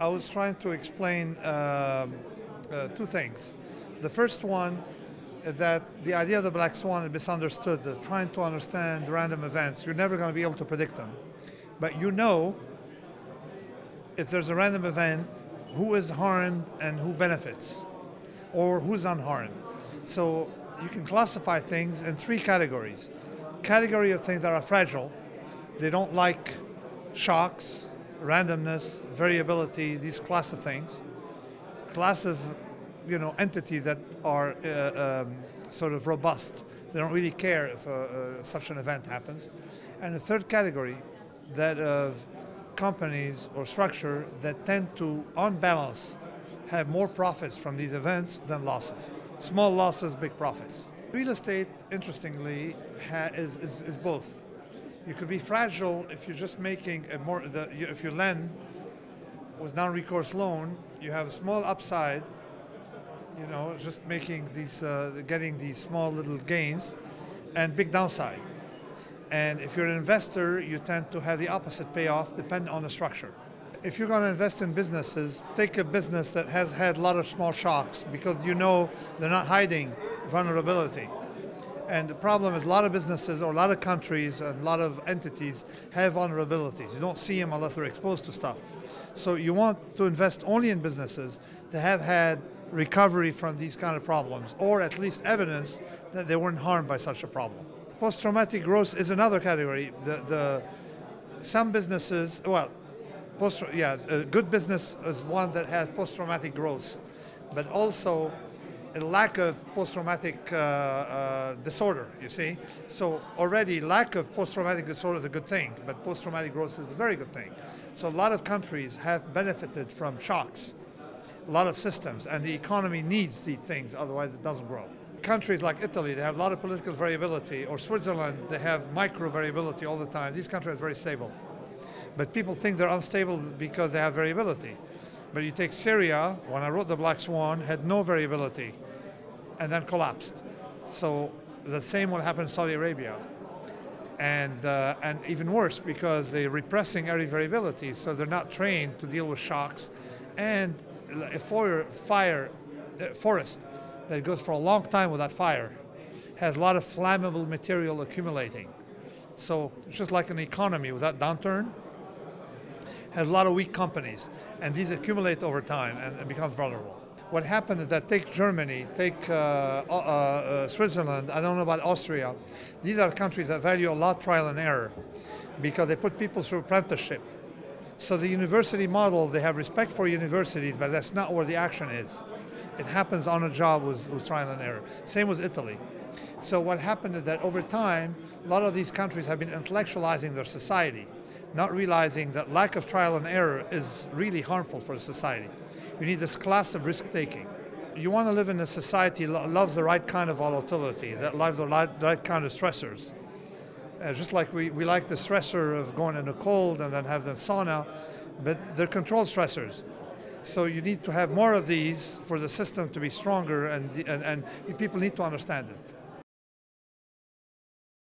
I was trying to explain two things. The first one is that the idea of the black swan is misunderstood. Trying to understand random events, you're never going to be able to predict them. But you know, if there's a random event, who is harmed and who benefits, or who's unharmed. So you can classify things in three categories. Category of things that are fragile. They don't like shocks, randomness, variability, these class of things. Class of, entities that are sort of robust. They don't really care if such an event happens. And the third category, that of companies or structure that tend to, on balance, have more profits from these events than losses. Small losses, big profits. Real estate, interestingly, is both. You could be fragile if you're just making if you lend with non-recourse loan, you have a small upside, just making these, getting these small little gains, and big downside. And if you're an investor, you tend to have the opposite payoff, depending on the structure. If you're going to invest in businesses, take a business that has had a lot of small shocks because they're not hiding vulnerability. And the problem is a lot of businesses or a lot of countries and a lot of entities have vulnerabilities. You don't see them unless they're exposed to stuff. So you want to invest only in businesses that have had recovery from these kind of problems, or at least evidence that they weren't harmed by such a problem. Post-traumatic growth is another category. Some businesses, a good business is one that has post-traumatic growth, but also a lack of post-traumatic disorder, you see. So already lack of post-traumatic disorder is a good thing, but post-traumatic growth is a very good thing. So a lot of countries have benefited from shocks, a lot of systems, and the economy needs these things, otherwise it doesn't grow. Countries like Italy, they have a lot of political variability, or Switzerland, they have micro variability all the time. These countries are very stable. But people think they're unstable because they have variability. But you take Syria, when I wrote The Black Swan, had no variability and then collapsed. So the same will happen in Saudi Arabia. And even worse, because they're repressing every variability, so they're not trained to deal with shocks. And a forest that goes for a long time without fire has a lot of flammable material accumulating. So it's just like an economy without downturn, has a lot of weak companies, and these accumulate over time and it becomes vulnerable. What happened is that take Germany, take Switzerland, I don't know about Austria. These are countries that value a lot trial and error because they put people through apprenticeship. So the university model, they have respect for universities, but that's not where the action is. It happens on a job with trial and error. Same with Italy. So what happened is that over time, a lot of these countries have been intellectualizing their society, not realizing that lack of trial and error is really harmful for the society. You need this class of risk-taking. You want to live in a society that loves the right kind of volatility, that loves the right kind of stressors. Just like we like the stressor of going in the cold and then have the sauna, but they're controlled stressors. So you need to have more of these for the system to be stronger, and people need to understand it.